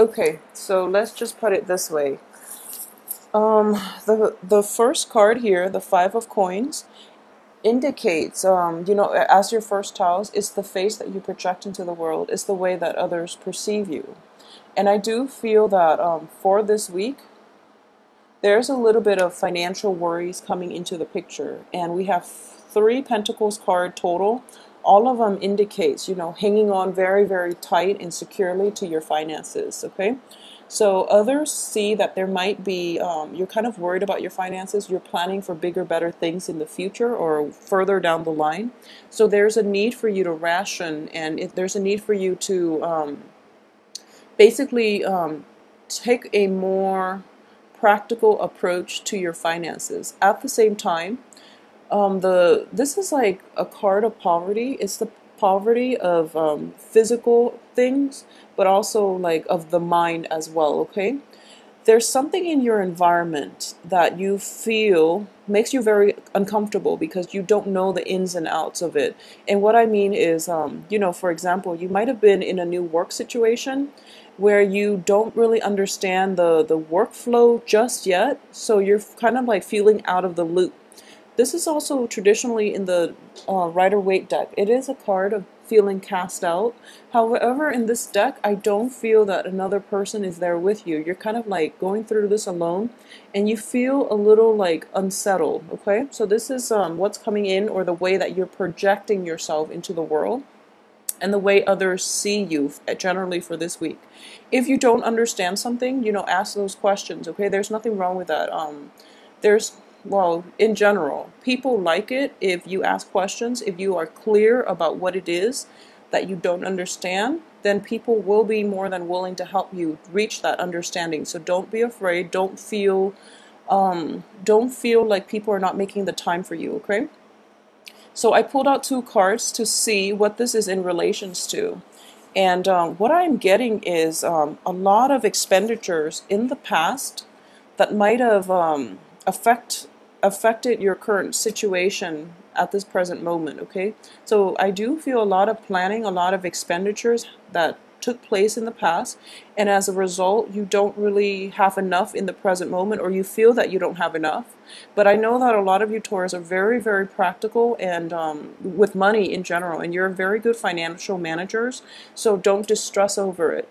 Okay, so let's just put it this way. The first card here, the Five of Coins, indicates, as your first house, it's the face that you project into the world. It's the way that others perceive you. And I do feel that for this week, there's a little bit of financial worries coming into the picture. And we have three Pentacles card total. All of them indicates, hanging on very, very tight and securely to your finances, okay? So others see that there might be, you're kind of worried about your finances. You're planning for bigger, better things in the future or further down the line. So there's a need for you to ration, and there's a need for you to basically take a more practical approach to your finances. At the same time, this is like a card of poverty. It's the poverty of physical things, but also like of the mind as well, okay? There's something in your environment that you feel makes you very uncomfortable because you don't know the ins and outs of it. And what I mean is, for example, you might have been in a new work situation where you don't really understand the workflow just yet, so you're kind of like feeling out of the loop. This is also traditionally in the Rider-Waite deck. It is a card of feeling cast out. However, in this deck, I don't feel that another person is there with you. You're kind of like going through this alone, and you feel a little like unsettled, okay? So this is what's coming in, or the way that you're projecting yourself into the world, and the way others see you generally for this week. If you don't understand something, ask those questions, okay? There's nothing wrong with that. Well, in general, people like it if you ask questions. If you are clear about what it is that you don't understand, then people will be more than willing to help you reach that understanding. So don't be afraid. Don't feel like people are not making the time for you, okay? So I pulled out two cards to see what this is in relations to. And what I'm getting is a lot of expenditures in the past that might have affected your current situation at this present moment, okay? So I do feel a lot of planning, a lot of expenditures that took place in the past, and as a result, you don't really have enough in the present moment, or you feel that you don't have enough. But I know that a lot of you Taurus are very, very practical and with money in general, and you're very good financial managers, so don't distress over it.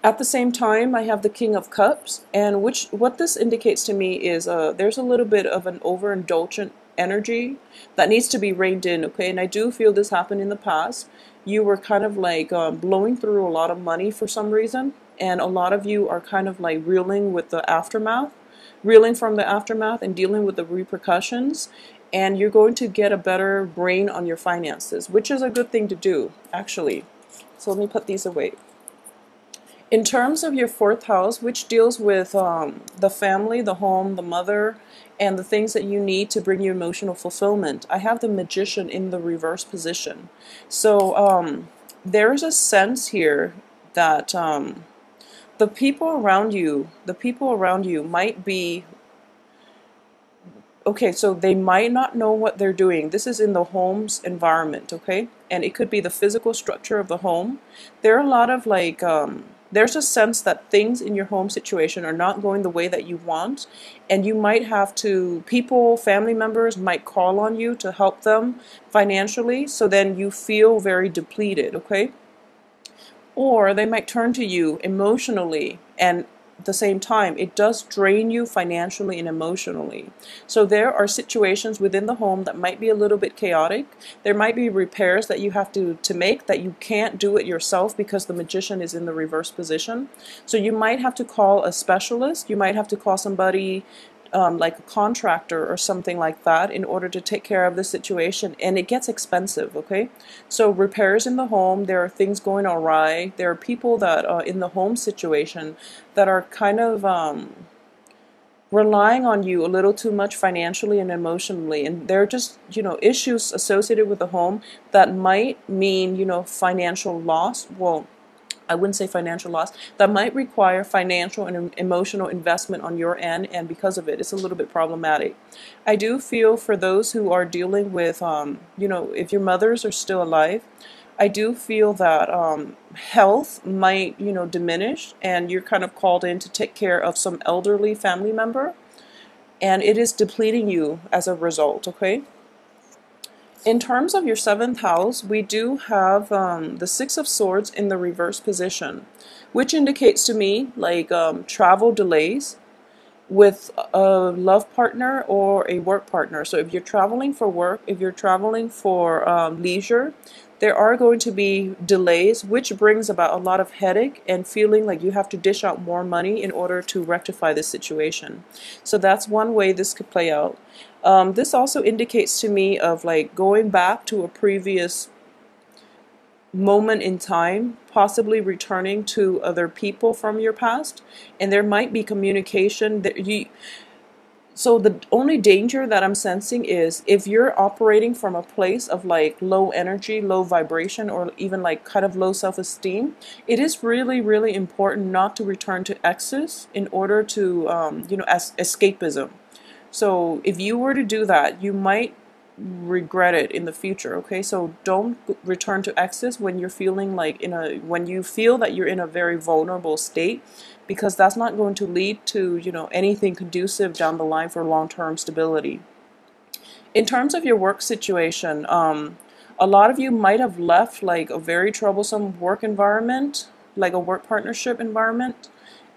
At the same time, I have the King of Cups, and what this indicates to me is there's a little bit of an overindulgent energy that needs to be reined in, okay? And I do feel this happened in the past. You were kind of like blowing through a lot of money for some reason, and a lot of you are kind of like reeling from the aftermath and dealing with the repercussions, and you're going to get a better brain on your finances, which is a good thing to do, actually. So let me put these away. In terms of your fourth house, which deals with the family, the home, the mother, and the things that you need to bring you emotional fulfillment, I have the Magician in the reverse position. So there's a sense here that the people around you might be, okay, so they might not know what they're doing. This is in the home's environment, okay? And it could be the physical structure of the home. There are a lot of like, there's a sense that things in your home situation are not going the way that you want, and you might have to, family members might call on you to help them financially, so then you feel very depleted, okay? Or they might turn to you emotionally, and at the same time, it does drain you financially and emotionally. So there are situations within the home that might be a little bit chaotic. There might be repairs that you have to make that you can't do it yourself because the Magician is in the reverse position. So you might have to call a specialist. You might have to call somebody like a contractor or something like that in order to take care of the situation, and it gets expensive, okay? So repairs in the home, there are things going awry, there are people that in the home situation that are kind of relying on you a little too much financially and emotionally, and there are just, issues associated with the home that might mean, financial loss. Well, I wouldn't say financial loss, that might require financial and emotional investment on your end, and because of it, it's a little bit problematic. I do feel for those who are dealing with, if your mothers are still alive, I do feel that health might, diminish, and you're kind of called in to take care of some elderly family member, and it is depleting you as a result, okay? In terms of your seventh house, we do have the Six of Swords in the reverse position, which indicates to me like travel delays with a love partner or a work partner. So if you're traveling for work, if you're traveling for leisure, there are going to be delays, which brings about a lot of headache and feeling like you have to dish out more money in order to rectify this situation. So that's one way this could play out. This also indicates to me of like going back to a previous moment in time, possibly returning to other people from your past, and there might be communication that you. So the only danger that I'm sensing is if you're operating from a place of like low energy, low vibration, or even like kind of low self-esteem, it is really, really important not to return to excess in order to, as escapism. So if you were to do that, you might regret it in the future, okay? So don't return to excess when you're feeling like when you feel that you're in a very vulnerable state, because that's not going to lead to, anything conducive down the line for long-term stability. In terms of your work situation, a lot of you might have left like a very troublesome work environment, like a work partnership environment,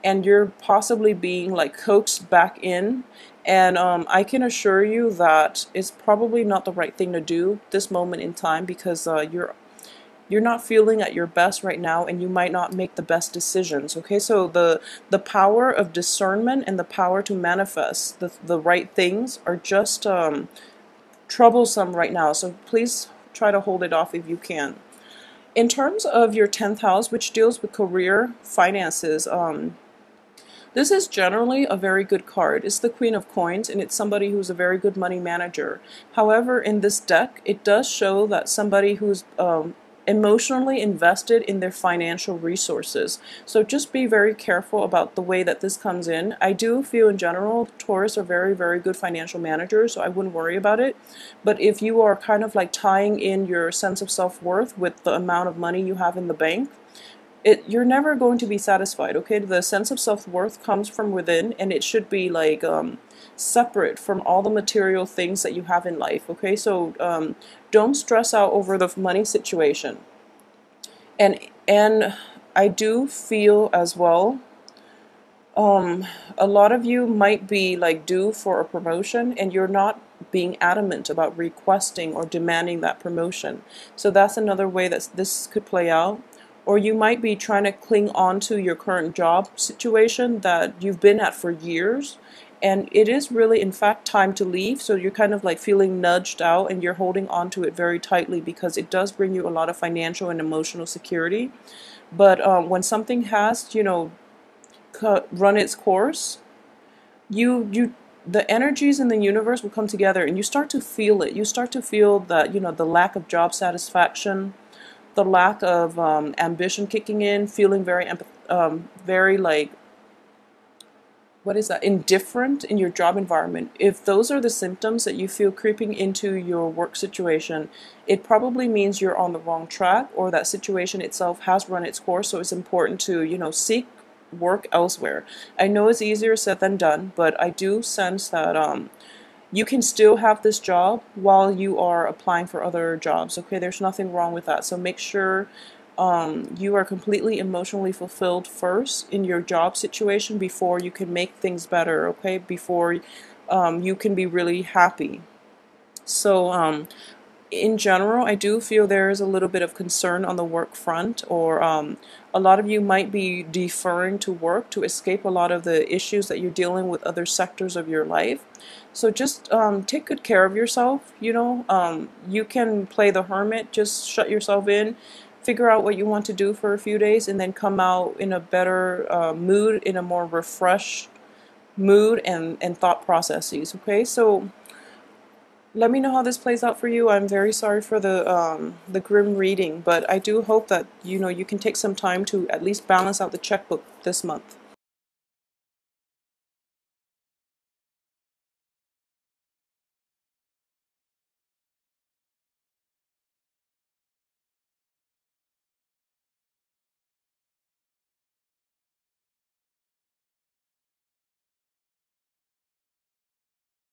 and you're possibly being like coaxed back in. And I can assure you that it's probably not the right thing to do this moment in time, because you're not feeling at your best right now, and you might not make the best decisions. Okay, so the power of discernment and the power to manifest the right things are just troublesome right now. So please try to hold it off if you can. In terms of your 10th house, which deals with career, finances, this is generally a very good card. It's the Queen of Coins, and it's somebody who's a very good money manager. However, in this deck, it does show that somebody who's emotionally invested in their financial resources. So just be very careful about the way that this comes in. I do feel in general Taurus are very, very good financial managers, so I wouldn't worry about it. But if you are kind of like tying in your sense of self-worth with the amount of money you have in the bank, you're never going to be satisfied, okay? The sense of self-worth comes from within, and it should be like separate from all the material things that you have in life, okay? So don't stress out over the money situation. And I do feel as well, a lot of you might be like due for a promotion, and you're not being adamant about requesting or demanding that promotion. So that's another way that this could play out. Or you might be trying to cling on to your current job situation that you've been at for years, and it is really in fact time to leave. So you're kind of like feeling nudged out, and you're holding on to it very tightly because it does bring you a lot of financial and emotional security. But when something has, run its course, the energies in the universe will come together, and you start to feel it. You start to feel that, the lack of job satisfaction, the lack of ambition kicking in, feeling very like, what is that, indifferent in your job environment. If those are the symptoms that you feel creeping into your work situation, it probably means you're on the wrong track, or that situation itself has run its course. So it's important to, seek work elsewhere. I know it's easier said than done, but I do sense that you can still have this job while you are applying for other jobs, okay? There's nothing wrong with that. So make sure you are completely emotionally fulfilled first in your job situation before you can make things better, okay? Before you can be really happy. So in general, I do feel there is a little bit of concern on the work front, or a lot of you might be deferring to work to escape a lot of the issues that you're dealing with other sectors of your life. So just take good care of yourself, you can play the hermit, just shut yourself in, figure out what you want to do for a few days, and then come out in a better mood, in a more refreshed mood and thought processes, okay? So let me know how this plays out for you. I'm very sorry for the grim reading, but I do hope that you can take some time to at least balance out the checkbook this month.